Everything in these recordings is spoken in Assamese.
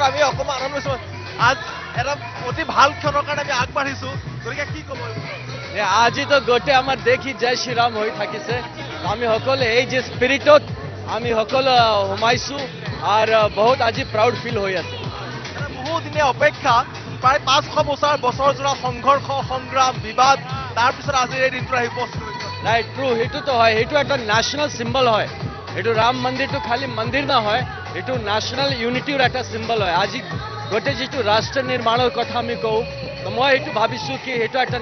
আমি অকণমান আনন্দ হৈছোঁ আজ এটা অতি ভাল ক্ষণৰ কাৰণে আমি আগবাঢ়িছোঁ গতিকে কি ক'ব আজি তো গোটে আমাৰ দেখি জয় শ্ৰীৰাম হৈ থাকিছে আমি সকলে এই যে স্পিৰিটত আমি সকলো সোমাইছোঁ আৰু বহুত আজি প্ৰাউড ফিল হৈ আছে বহুদিনীয়া অপেক্ষা প্ৰায় 500 বছৰজোৰা সংঘৰ্ষ সংগ্ৰাম বিবাদ তাৰপিছত আজিৰ এই দিনটো আহি উপস্থিত হৈছে ৰাইট ট্ৰু সেইটোতো হয় সেইটো এটা নেশ্যনেল চিম্বল হয় এইটো ৰাম মন্দিৰটো খালি মন্দিৰ নহয় এইটো নেশ্যনেল ইউনিটিৰ এটা চিম্বল হয় আজি গোটে যিটো ৰাষ্ট্ৰ নিৰ্মাণৰ কথা আমি কওঁ তো মই এইটো ভাবিছোঁ কি সেইটো এটা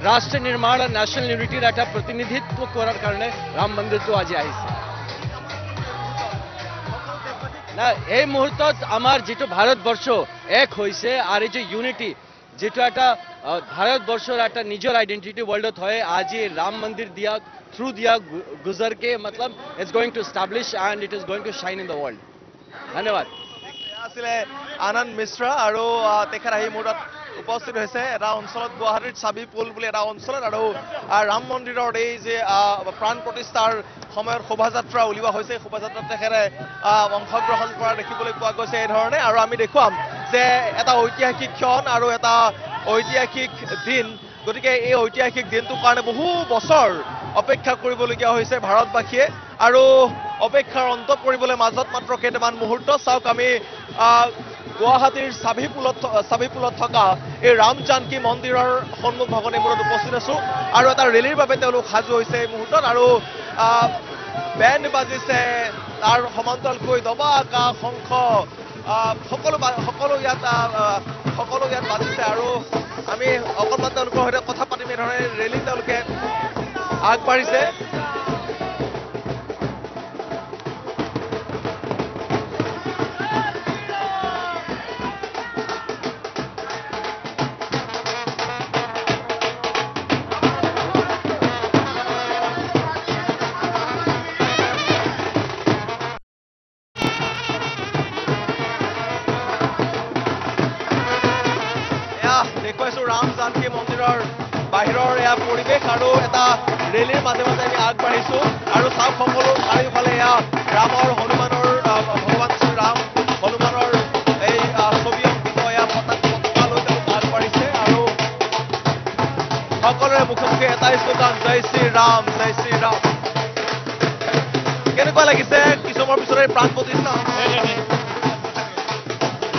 ৰাষ্ট্ৰ নিৰ্মাণ আৰু নেশ্যনেল ইউনিটিৰ এটা প্ৰতিনিধিত্ব কৰাৰ কাৰণে ৰাম মন্দিৰটো আজি আহিছে না এই মুহূৰ্তত আমাৰ যিটো ভাৰতবৰ্ষ এক হৈছে আৰু এই যে ইউনিটি যেটো একটা ভারতবর্ষের একটা নিজের আইডেন্টিটি ওয়ার্ল্ডত হয় আজি রাম মন্দির দিয়া থ্রু দিয়া গুজর কে मतलब it's going to establish and it is going to shine in the world धन्यवाद আসলে আনন্দ মিশ্রা আৰু তেখেত আহি মোৰ উপস্থিত হৈছে এটা অঞ্চলত গুৱাহাটীৰ চাবি পুল বুলি এটা অঞ্চলত আৰু ৰাম মন্দিৰৰ এই যে প্ৰাণ প্ৰতিষ্ঠাৰ সময়ত শোভাযাত্ৰা উলিওৱা হৈছে শোভাযাত্ৰাত তেখেতে অংশগ্ৰহণ কৰা দেখিবলৈ পোৱা গৈছে এই ধৰণে আৰু আমি দেখুৱাম যে এটা ঐতিহাসিক ক্ষণ আৰু এটা ঐতিহাসিক দিন গতিকে এই ঐতিহাসিক দিনটোৰ কাৰণে বহু বছৰ অপেক্ষা কৰিবলগীয়া হৈছে ভাৰতবাসীয়ে আৰু অপেক্ষাৰ অন্ত পৰিবলৈ মাজত মাত্ৰ কেইটামান মুহূৰ্ত চাওক আমি গুৱাহাটীৰ চাবিপুলত থকা এই ৰাম জানকী মন্দিৰৰ সন্মুখ ভৱনে মূৰত উপস্থিত আছো আৰু এটা ৰেলীৰ বাবে তেওঁলোক সাজু হৈছে এই মুহূৰ্তত আৰু বেণ্ড বাজিছে তাৰ সমান্তৰালকৈ দবা আকা শংখ সকলো ইয়াত বাজিছে আৰু আমি অকণমান তেওঁলোকৰ সৈতে কথা পাতিম এই ধৰণে ৰেলী তেওঁলোকে আগবাঢ়িছে দেখুৱাইছো ৰাম জানকী মন্দিৰৰ বাহিৰৰ এয়া পৰিৱেশ আৰু এটা ৰেলীৰ মাজে মাজে আমি আগবাঢ়িছো আৰু চাওক সকলো চাৰিওফালে এয়া ৰামৰ হনুমানৰ ভগৱান শ্ৰী ৰাম হনুমানৰ এই ছবি অংকিত এয়া পতাকা লৈ তেওঁলোক আগবাঢ়িছে আৰু সকলোৰে মুখে মুখে এটাই শ্লোগান জয় শ্ৰী ৰাম জয় শ্ৰী ৰাম কেনেকুৱা লাগিছে কিছুমৰ পিছতে প্ৰাণ প্ৰতিষ্ঠা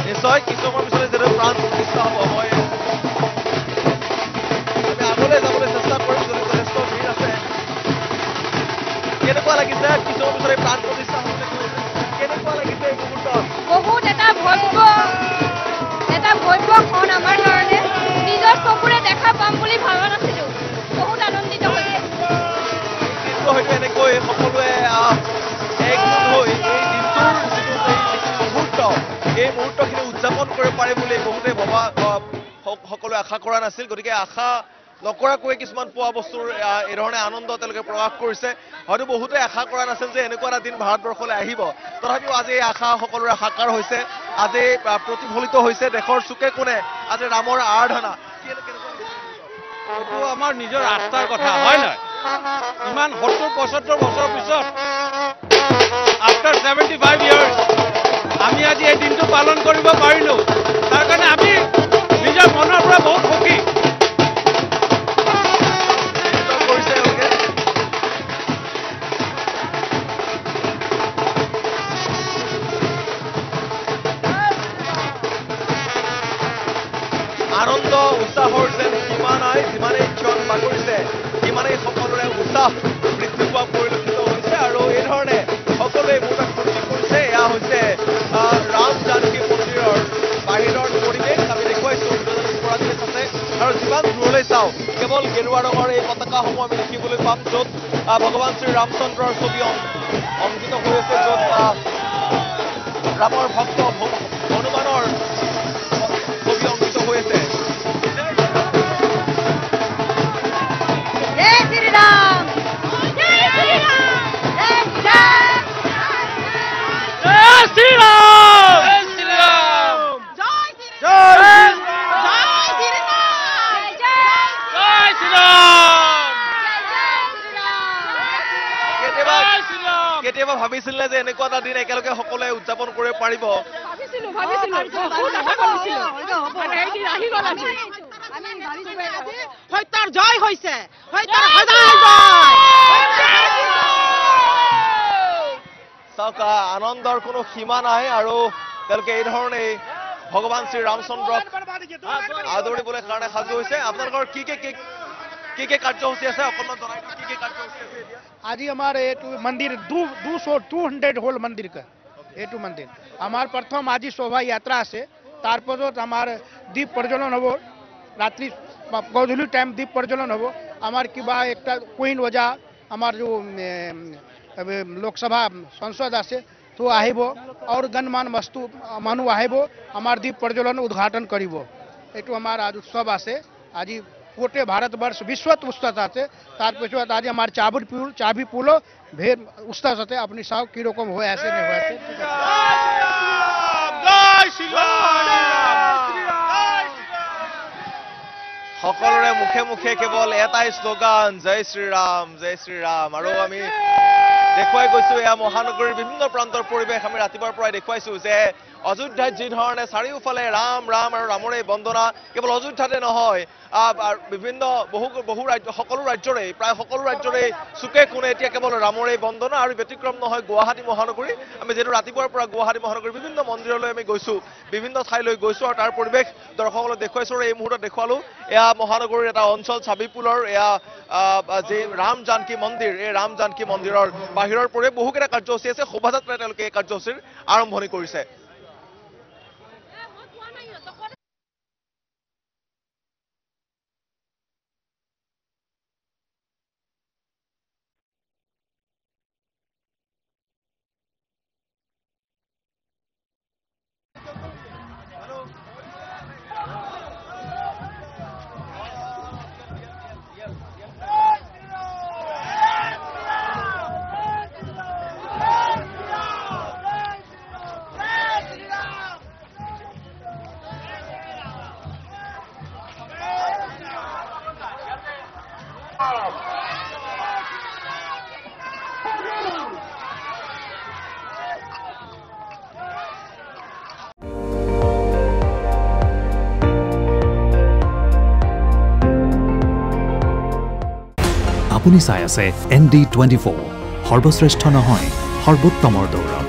নিশ্চয় কিছুমৰ পিছতে যিটো প্ৰাণ প্ৰতিষ্ঠা হ'ব মই যাবলৈ চেষ্টা কৰিম যদি যথেষ্ট ভিৰ আছে কেনেকুৱা লাগিছে কিছুমান পিছতে প্ৰাণ প্ৰতিষ্ঠা হৈছে কেনেকুৱা লাগিছে এই মুহূৰ্তত বহুত এটা ভব্য ক্ষণ আমাৰ কাৰণে নিজৰ চকুৰে দেখা পাম বুলি ভবা নাছিলো বহুত আনন্দিত হৈছে কিন্তু হয়তো এনেকৈ সকলোৱে একগোট হৈ এই দিনটোৰ যিটো মুহূৰ্ত এই মুহূৰ্তখিনি উদযাপন কৰিব পাৰে বুলি বহুতে ভবা সকলোৱে আশা কৰা নাছিল গতিকে আশা নকৰাকৈ কিছুমান পোৱা বস্তুৰ এই ধৰণে আনন্দ তেওঁলোকে প্ৰকাশ কৰিছে হয়তো বহুতে আশা কৰা নাছিল যে এনেকুৱা এটা দিন ভাৰতবৰ্ষলৈ আহিব তথাপিও আজি এই আশা সকলোৰে সাকাৰ হৈছে আজি প্ৰতিফলিত হৈছে দেশৰ চুকে কোণে আজি ৰামৰ আৰাধনা এইটো আমাৰ নিজৰ আস্থাৰ কথা হয় নহয় ইমান 70-75 বছৰ পিছত আফটাৰ 75 ইয়াৰ্ছ আমি আজি এই দিনটো পালন কৰিব পাৰিলো তাৰ কাৰণে আমি নিজৰ মনৰ পৰা বহুত সুখী আনন্দ উৎসাহৰ যেন সীমা নাই যিমানেই ক্ষণ বাগৰিছে সিমানেই সকলোৰে উৎসাহ বৃদ্ধি পোৱা পৰিলক্ষিত হৈছে আৰু এই ধৰণে সকলোৱে মুঠ ফূৰ্তি কৰিছে এয়া হৈছে ৰাম জানকী মন্দিৰৰ বাহিৰৰ পৰিৱেশ আমি দেখুৱাইছো আছে আৰু যিমান দূৰলৈ চাওঁ কেৱল গেৰুৱা ৰঙৰ এই পতাকাসমূহ আমি দেখিবলৈ পাম য'ত ভগৱান শ্ৰী ৰামচন্দ্ৰৰ ছবি অংকিত হৈ আছে য'ত ৰামৰ ভক্ত হনুমানৰ ছবি অংকিত হৈ আছে জয় শ্ৰী ৰাম জয় শ্ৰী ৰাম জয় শ্ৰী ৰাম কেতিয়াবা ভাবিছিল নে যে এনেকুৱা এটা দিন একেলগে সকলোৱে উদযাপন কৰিব পাৰিব ভাবিছিলো বহুত আশা কৰিছিলো মানে এই দিন আহি গ'ল আজি আমি ভাবিছিলো আজি সত্যৰ জয় হৈছে সত্যৰ সদায় জয় চাওক আনন্দৰ কোনো সীমা নাই আৰু তেওঁলোকে এই ধৰণে ভগৱান শ্ৰী ৰামচন্দ্ৰক আদৰিবলৈ কাৰণে সাজু হৈছে আপোনালোকৰ কি কাৰ্যসূচী আছে অকণমান জনাই দিয়ক কি কাৰ্যসূচী আছে এতিয়া आज हमारे मंदिर 200 होल मंदिर का एटू मंदिर हमार प्रथम आज शोभा यात्रा से तारपजत हमार दीप प्रज्वलन हबो रात्रि गधूली टाइम दीप प्रज्वलन हबो हमार किबा एक कुइन वजा हमार जो लोकसभा संसद आसे तो आहिबो और गणमान वस्तु मानु आहिबो हमार दीप प्रज्वलन उद्घाटन करिबो एटू हमार आज उत्सव आसे आज गोटे भारतवर्ष विश्वत उत्सव আছে তার পিছত আজি আমার চাবি পুলো ভের উস্তাদ সাথে আপনি সাও কি রকম হয়ে আছে না হয়ে আছে ঠিক আছে জয় শ্রীরাম সকলৰে মুখে মুখে কেৱল এটাই শ্লোগান জয় শ্ৰীৰাম আৰু আমি দেখুৱাই গৈছো এয়া মহানগৰীৰ বিভিন্ন প্ৰান্তৰ পৰিৱেশ আমি ৰাতিপুৱাৰ পৰাই দেখুৱাইছো যে অযোধ্যাত যি ধৰণে চাৰিওফালে ৰাম আৰু ৰামৰে বন্দনা কেৱল অযোধ্যাতে নহয় বিভিন্ন বহু ৰাজ্য সকলো ৰাজ্যৰে প্ৰায় সকলো ৰাজ্যৰে চুকে কোণে এতিয়া কেৱল ৰামৰে বন্দনা আৰু ব্যতিক্ৰম নহয় গুৱাহাটী মহানগৰী আমি যেটো ৰাতিপুৱাৰ পৰা গুৱাহাটী মহানগৰীৰ বিভিন্ন মন্দিৰলৈ আমি গৈছো বিভিন্ন ঠাইলৈ গৈছো আৰু তাৰ পৰিৱেশ দৰ্শকসকলক দেখুৱাইছো আৰু এই মুহূৰ্তত দেখুৱালো এয়া মহানগৰীৰ এটা অঞ্চল চাবিপুলৰ এয়া যে ৰাম জানকী মন্দিৰ এই ৰাম জানকী মন্দিৰৰ বাহিৰৰ পৰা বহুকেইটা কাৰ্যসূচী আছে শোভাযাত্ৰাৰে তেওঁলোকে এই কাৰ্যসূচীৰ আৰম্ভণি কৰিছে আপুনি চাই আছে ND24 সৰ্বশ্ৰেষ্ঠ নহয় সৰ্বোত্তমৰ দৌৰ